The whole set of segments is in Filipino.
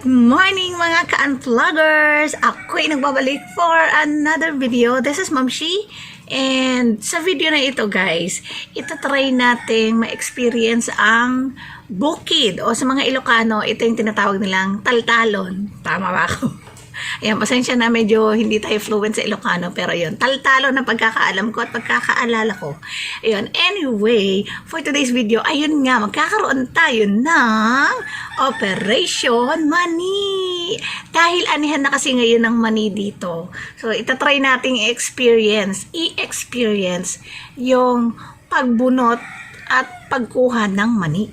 Morning mga ka-unvloggers! Ako'y nagbabalik for another video. This is Ma'am Shi. And sa video na ito guys, itatry natin ma-experience ang bukid. O sa mga Ilocano, ito yung tinatawag nilang taltalon. Tama ba ako? Ayan, pasensya na medyo hindi tayo fluent sa Ilocano, pero yun, taltalon na pagkakaalam ko at pagkakaalala ko. Ayun, anyway, for today's video, ayun nga, magkakaroon tayo ng Operation Mani. Dahil anihan na kasi ngayon ng mani dito. So, itatry nating i-experience yung pagbunot at pagkuha ng mani.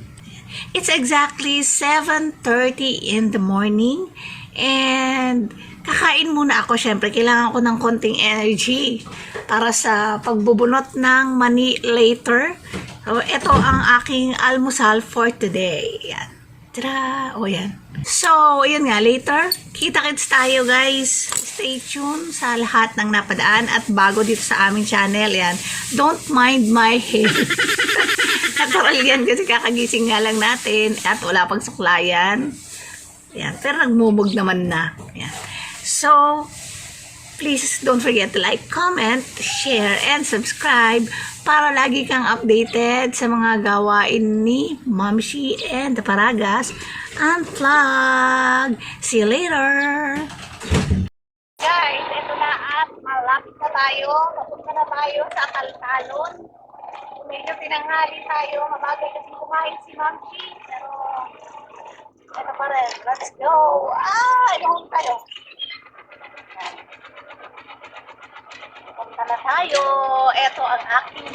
It's exactly 7:30 in the morning. And kakain muna ako, syempre kailangan ko ng konting energy para sa pagbubunot ng mani later. So ito ang aking almusal for today. Yan. Tara! O yan. So, yun nga, later, kita-kits tayo guys. Stay tuned sa lahat ng napadaan at bago dito sa aming channel, yan. Don't mind my hair. Natural yan kasi kakagising nga lang natin at wala pang suklayan. Yan, pero nagmumug naman na. Yan. So, please don't forget to like, comment, share, and subscribe para lagi kang updated sa mga gawain ni Ma'am Shi and the Paragas Unvlog. See you later! Guys, ito na at malapit na tayo. Papunta na tayo sa Taltalon. Medyo tinanghali tayo. Mabagal kasi kumain si Ma'am Shi. Pero ito pa rin. Let's go! Inuhon tayo. Punta na tayo. Ito ang aking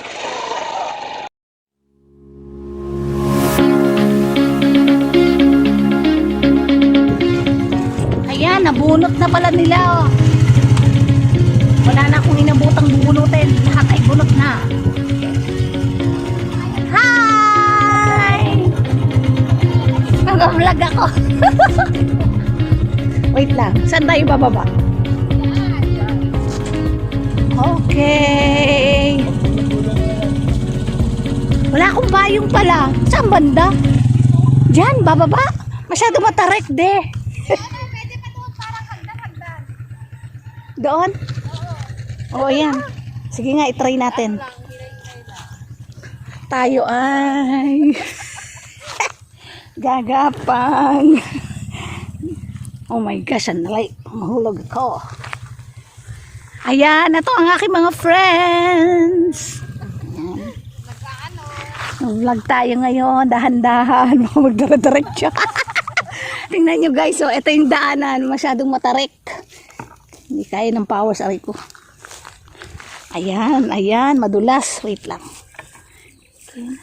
ayan, nabunot na pala nila. Wala na akong inabutang bubunutin. Lahat ay bunot na. Nag-vlog ako. Wait lang. Saan tayo bababa? Okay. Wala akong payong pala. Saan banda? Diyan, bababa. Masyado matarik, de. Pwede pa doon, parang hagdan-hagdan. Doon? Oo, yan. Sige nga, itry natin. Tayo ay gagapang. Oh my gosh, anlay. Mahulog ako. Ayan, ito ang aking mga friends. Vlog tayo ngayon, dahan-dahan. Magdara-diretso. Tingnan nyo guys, so ito yung daanan. Masyadong matarik. Hindi kaya ng power sa ko. Ayan, ayan, madulas. Wait lang. Okay.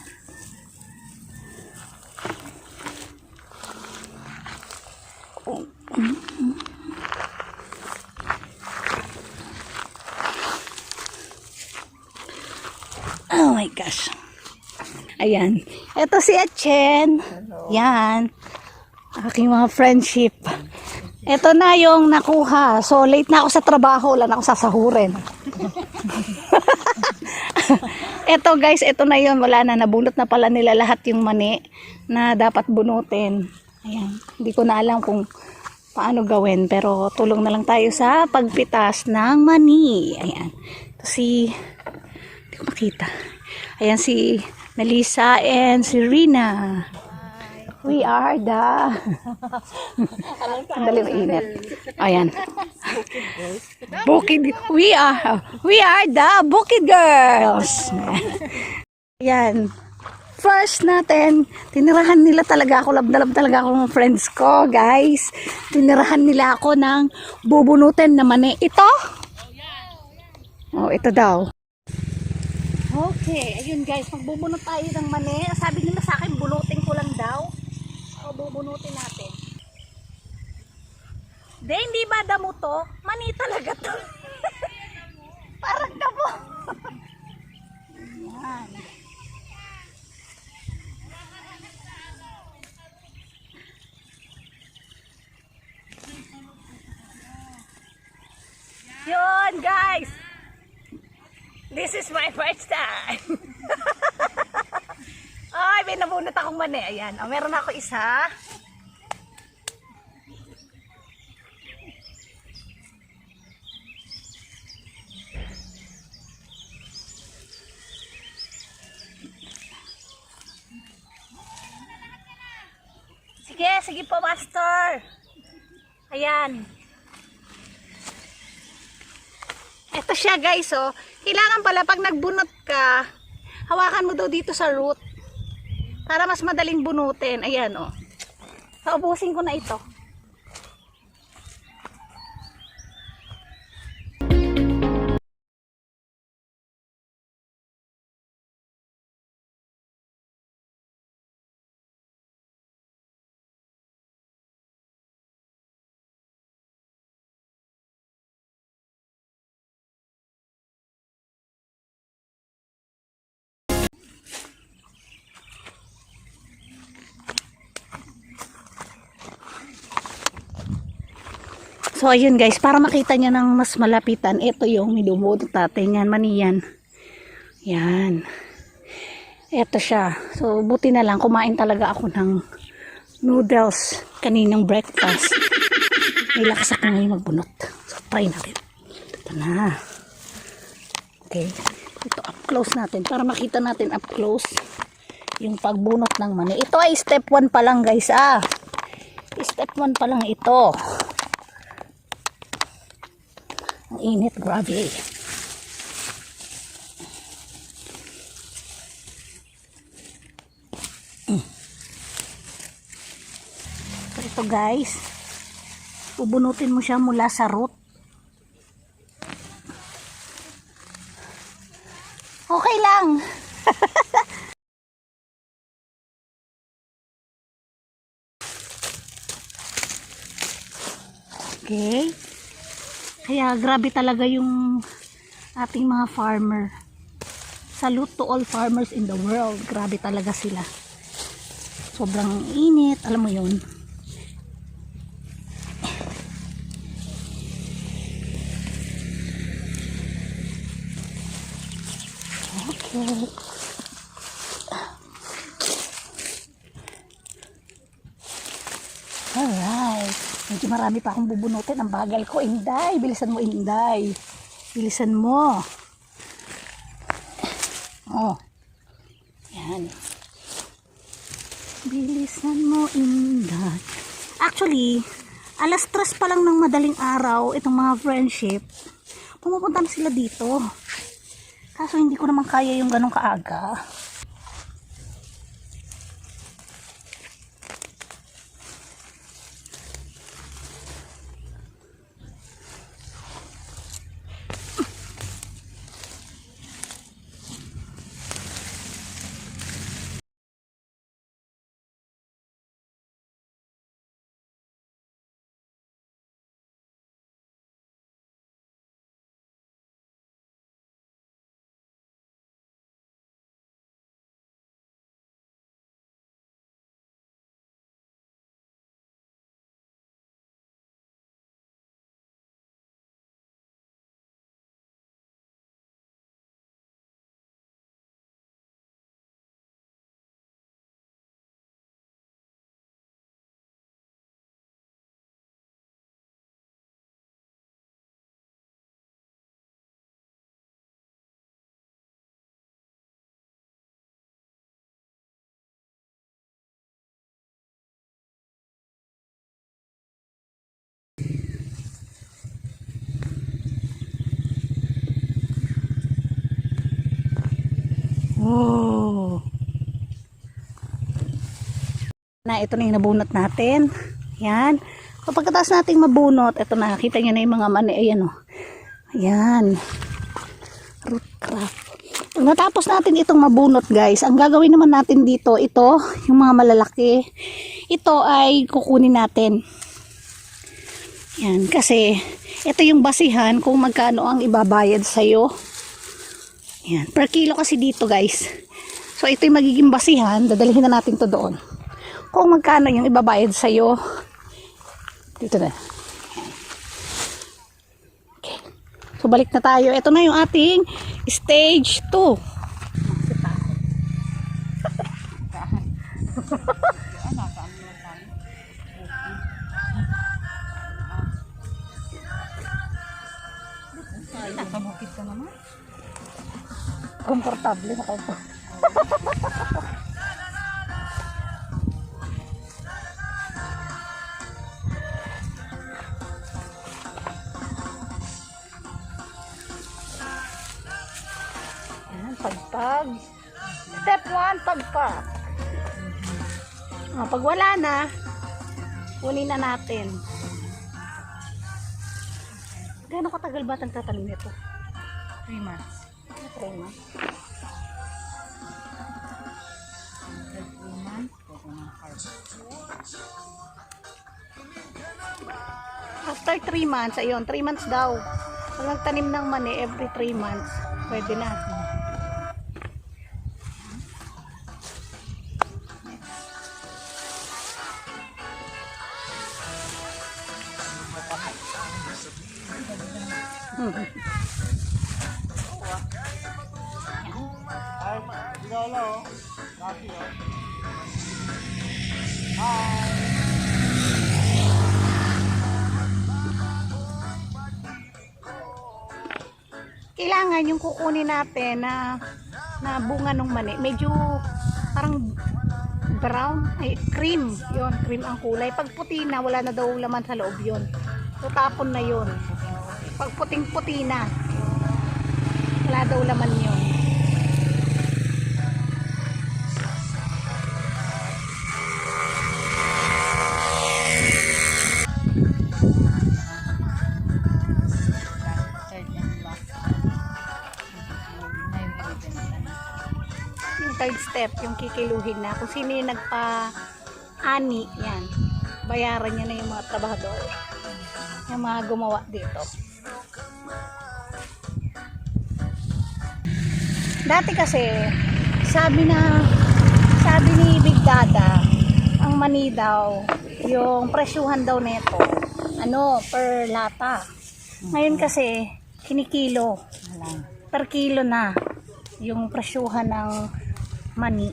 Oh my gosh. Ayan. Ito si Etchen. Yan. Aking mga friendship. Ito na yung nakuha. So late na ako sa trabaho. Wala na ako sasahurin. Ito guys, ito na yun. Wala na. Nabunot na pala nila lahat yung mani na dapat bunutin. Ayan. Hindi ko na alam kung paano gawin. Pero tulong na lang tayo sa pagpitas ng mani. Ayan. Ito si... Hindi ko makita. Ayan si Melissa and si Rina. We are the... Andali mainit. Ayan. Bukid. We are the Bukid Girls. Ayan. First natin, tinirahan nila talaga ako, love na love talaga ako ng friends ko, guys. Tinirahan nila ako ng bubunutin na mani. Ito? Oh, ito daw. Okay, ayun guys, magbubunot tayo ng mani. Sabi nila sa akin, bunutin ko lang daw. O, bubunutin natin. De, hindi ba damo to? Mani talaga to. Parang damo. Ayan. Yun guys, this is my first time. Ay, may nabunot akong mani. Ayan, meron ako isa. Yes, sige po, master. Ayan. Ito siya guys, oh. Kailangan pala pag nagbunot ka, hawakan mo daw dito sa root para mas madaling bunutin. Ayan, oh. So, ubusin ko na ito. So, ayun guys, para makita nyo ng mas malapitan, ito yung nilumudot natin. Yan, maniyan. Yan. Ito siya. So, buti na lang, kumain talaga ako ng noodles kaninang breakfast. May lakas ako ngayon magbunot. So, try natin. Ito na. Okay. Ito, up close natin. Para makita natin up close yung pagbunot ng mani. Ito ay step 1 pa lang guys, ah. Step 1 pa lang ito. Ang init, grabe. So ito guys, bubunutin mo siya mula sa root. Okay lang. Okay. Kaya grabe talaga yung ating mga farmer. Salute to all farmers in the world. Grabe talaga sila. Sobrang init. Alam mo yun. Okay. Alright. Medyo marami pa akong bubunutin. Ang bagal ko. Inday. Bilisan mo, Inday. Bilisan mo. Oh. Yan. Bilisan mo, Inday. Actually, alas 3 pa lang ng madaling araw, itong mga friendship, pumupunta na sila dito. Kaso hindi ko naman kaya yung ganong kaaga. Oh. Na ito na yung nabunot natin. Yan. So pagkatapos nating mabunot, ito na, kita nyo na yung mga mani. Ayan o. Ayan. Root crop. Pag natapos natin itong mabunot guys, ang gagawin naman natin dito, ito, yung mga malalaki, ito ay kukunin natin. Yan. Kasi, ito yung basihan kung magkano ang ibabayad sa'yo. Yan. Per kilo kasi dito guys. So ito yung magiging basihan. Dadalhin na natin to doon. Kung magkano yung ibabayad sa'yo. Dito na. Okay. So balik na tayo. Ito na yung ating stage 2. Ay, nakabukit ka naman. Komportable na ako. Step 1, pag-pack. Pag wala na, kunin na natin. Gano'ng katagal ba itong tatanim nito? 3 months. 3 months. 3 months. Pwede na harvest. After 3 months, ayun, 3 months daw. Pag nagtanim ng mani, every 3 months, pwede na. Kailangan yung kukunin natin na bunga ng mani, medyo parang brown, ay cream, yon cream ang kulay. Pag puti na, wala na daw laman sa loob yon. So tapon na yon. Pag puting-puti na, wala daw laman yon. Yung third step, yung kikiluhin na. Kung sino yung nagpa-ani, yan. Bayaran niya na yung mga trabahador. Yung mga gumawa dito. Dati kasi, sabi ni Big Dada, ang mani daw, yung presyuhan daw nito, per lata. Ngayon kasi, kinikilo. Per kilo na yung presyuhan ng mani.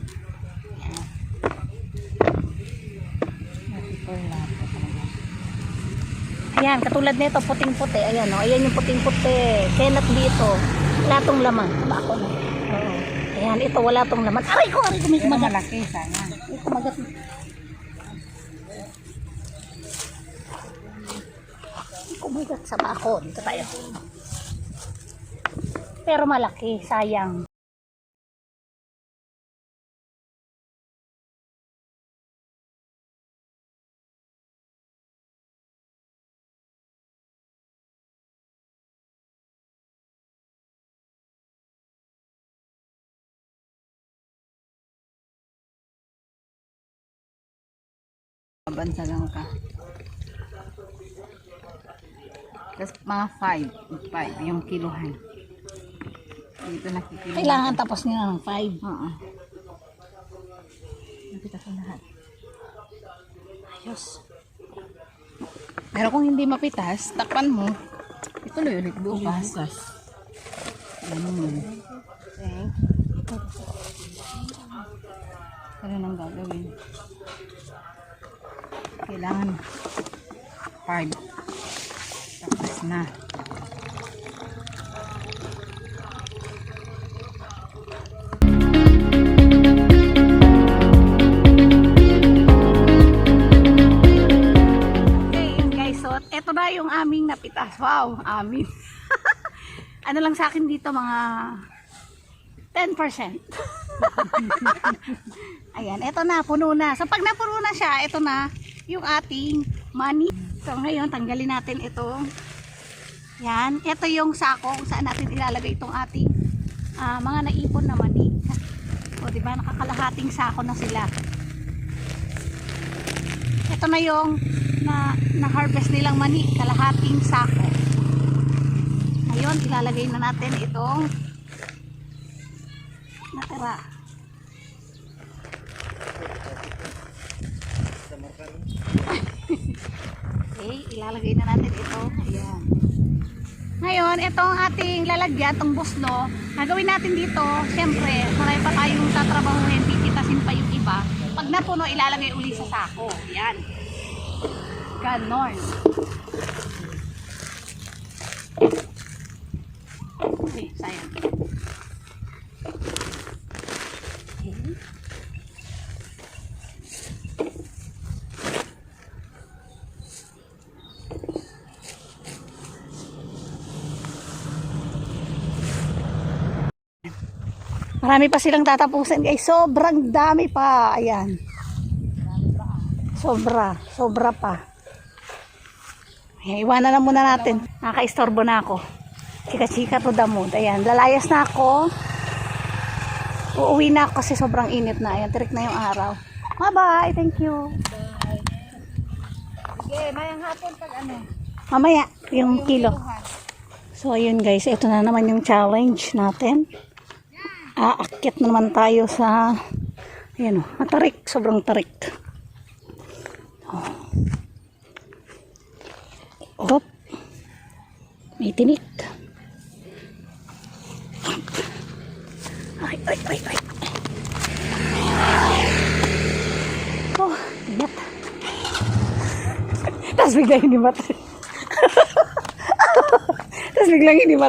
Ayan, katulad nito, puting-puti. Ayan, oh, ayan yung puting-puti. Kenneth dito. Wala tong laman. Tama ako na. Oo. Ayan, ito wala tong laman. Aray ko, may kumagat. Malaki, sayang. May kumagat. May kumagat sa bako. Dito tayo. Pero malaki, sayang. Bansa lang ka. Tapos mga 5 yung kiluhan. Dito nakikiluhan. Kailangan tapos niya ng 5. Oo. Nakita ko lahat. Ayos. Pero kung hindi mapitas, takpan mo. Ituloy ulit bukas. Ganun yun. Ganun ang gagawin. Kailangan 5. Tapos na. Ito na yung aming napitas. Wow, amin. Ano lang sa akin dito, mga 10%. Ayan, ito na, puno na. So pag napuno na siya, ito na yung ating money. So ngayon, tanggalin natin ito. Yan, ito yung sako kung saan natin ilalagay itong ating mga naipon na money. O diba, nakakalahating sako na sila. Ito na yung na-harvest nilang mani, kalahating sako. Ngayon, ilalagay na natin itong natira. Okay, ilalagay na natin ito. Ayan. Ngayon, itong ating lalagyan, itong buslo, gagawin natin dito, siyempre, marami pa tayong tatrabahuhin, tititasin pa yung iba. Pag napuno, ilalagay uli sa sako. Ayan. Ganon. Okay, sayang. Okay. Marami pa silang tatapusin guys. Sobrang dami pa. Ayan. Sobra pa. Ayan, iwanan na muna natin. Nakaistorbo na ako. Chika-chika to the mood. Ayan, lalayas na ako. Uuwi na ako kasi sobrang init na. Ayan, tirik na yung araw. Bye-bye. Thank you. Sige, mayang hapon pag ano. Mamaya, yung kilo. So, ayun guys. Ito na naman yung challenge natin. Aakyat na naman tayo sa ayan o, matarik, sobrang tarik. Oh. May tinik. Ay. Oh, ingat. Tapos biglang hinimat. Tapos biglang hinimat.